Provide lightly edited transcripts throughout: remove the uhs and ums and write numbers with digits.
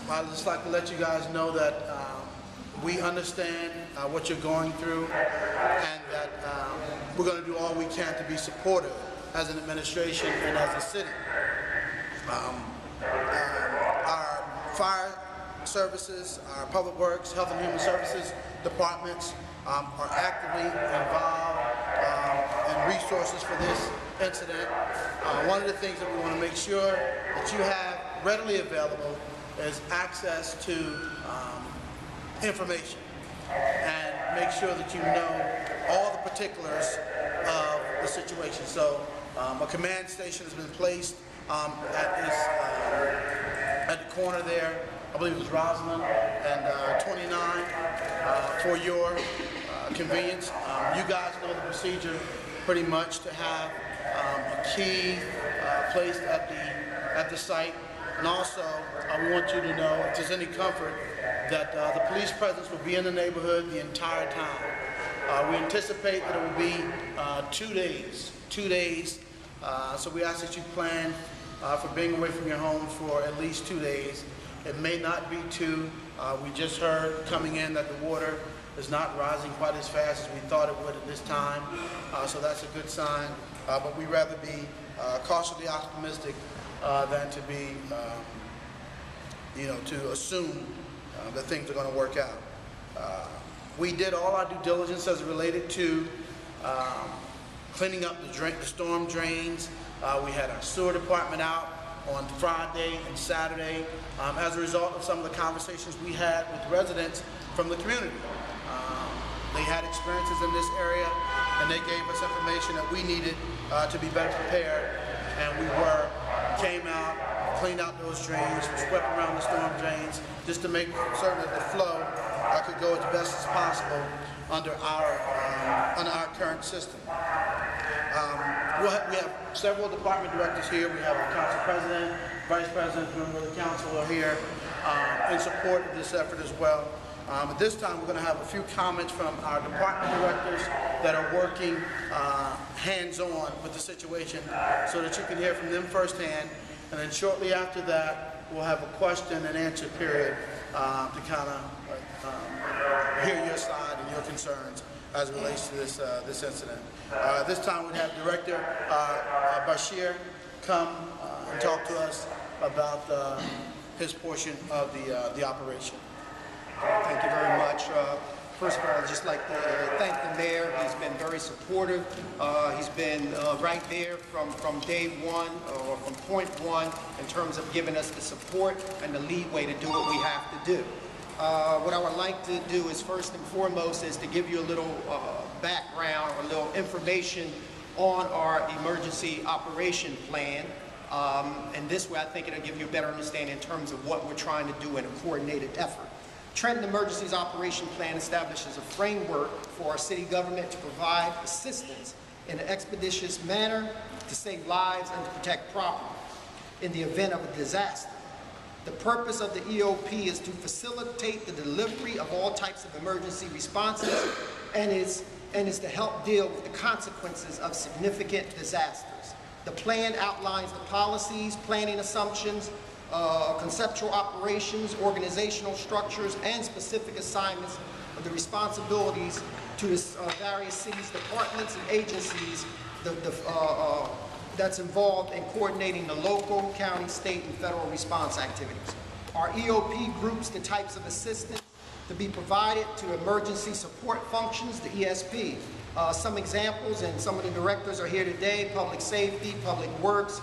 I'd just like to let you guys know that we understand what you're going through, and that we're going to do all we can to be supportive as an administration and as a city. Our fire services, our public works, health and human services departments are actively involved in resources for this incident. One of the things that we want to make sure that you have readily available is access to information, and make sure that you know all the particulars of the situation. So a command station has been placed at the corner there, I believe it was Roslyn and 29, for your convenience. You guys know the procedure pretty much to have a key placed at the site. And also, we want you to know, if there's any comfort, that the police presence will be in the neighborhood the entire time. We anticipate that it will be 2 days. So we ask that you plan for being away from your home for at least 2 days. It may not be 2. We just heard coming in that the water is not rising quite as fast as we thought it would at this time. So that's a good sign. But we'd rather be cautiously optimistic than to be, to assume that things are going to work out. We did all our due diligence as it related to cleaning up the storm drains. We had our sewer department out on Friday and Saturday as a result of some of the conversations we had with residents from the community. They had experiences in this area, and they gave us information that we needed to be better prepared, and we came out, cleaned out those drains, swept around the storm drains, just to make certain that the flow could go as best as possible under our current system. We have several department directors here. We have our council president, vice president, member of the council are here in support of this effort as well. At this time, we're going to have a few comments from our department directors that are working hands-on with the situation, so that you can hear from them firsthand. And then shortly after that, we'll have a question and answer period to kind of hear your side and your concerns as it relates to this incident. This time we'd have Director Bashir come and talk to us about his portion of the operation. Thank you very much. First of all, I'd just like to thank the mayor. He's been very supportive. He's been right there from day one, or from point one, in terms of giving us the support and the leeway to do what we have to do. What I would like to do is, first and foremost, is to give you a little background or a little information on our emergency operation plan. And this way, I think it'll give you a better understanding in terms of what we're trying to do in a coordinated effort. Trenton Emergencies Operation Plan establishes a framework for our city government to provide assistance in an expeditious manner to save lives and to protect property in the event of a disaster. The purpose of the EOP is to facilitate the delivery of all types of emergency responses and is to help deal with the consequences of significant disasters. The plan outlines the policies, planning assumptions, conceptual operations, organizational structures, and specific assignments of the responsibilities to the various cities, departments, and agencies that's involved in coordinating the local, county, state, and federal response activities. Our EOP groups the types of assistance to be provided to emergency support functions, the ESP. Some examples, and some of the directors are here today: public safety, public works,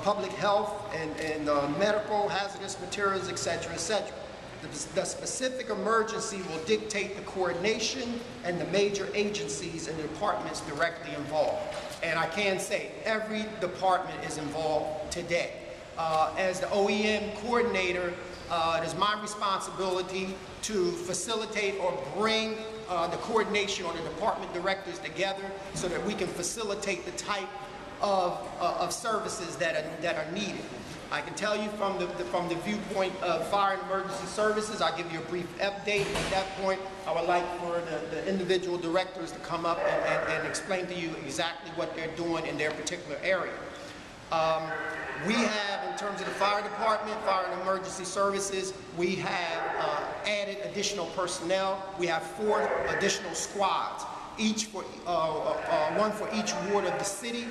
public health, and medical, hazardous materials, etc., etc. The specific emergency will dictate the coordination and the major agencies and departments directly involved. And I can say every department is involved today. As the OEM coordinator, it is my responsibility to facilitate or bring the coordination or the department directors together so that we can facilitate the type of services that are needed. I can tell you from the viewpoint of fire and emergency services, I'll give you a brief update. At that point, I would like for the individual directors to come up and explain to you exactly what they're doing in their particular area. We have in terms of the fire department, fire and emergency services, we have added additional personnel. We have 4 additional squads, one for each ward of the city,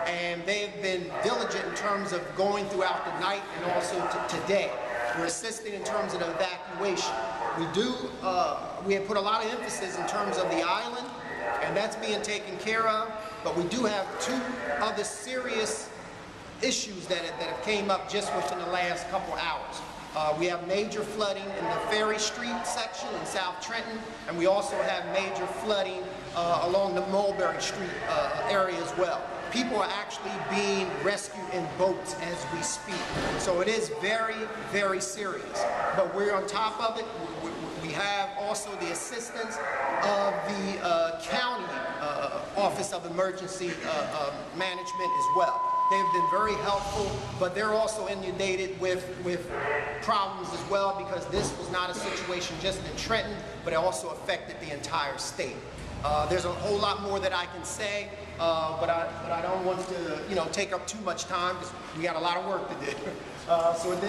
and they have been diligent in terms of going throughout the night and also today. We're assisting in terms of the evacuation. We have put a lot of emphasis in terms of the island, and that's being taken care of, but we do have 2 other serious issues that have came up just within the last couple hours. We have major flooding in the Ferry Street section in South Trenton, and we also have major flooding along the Mulberry Street area as well. People are actually being rescued in boats as we speak. So it is very, very serious. But we're on top of it. We have also the assistance of the county Office of Emergency Management as well. They've been very helpful, but they're also inundated with problems as well, because this was not a situation just in Trenton, but it also affected the entire state. There's a whole lot more that I can say, but I don't want to take up too much time, because we got a lot of work to do.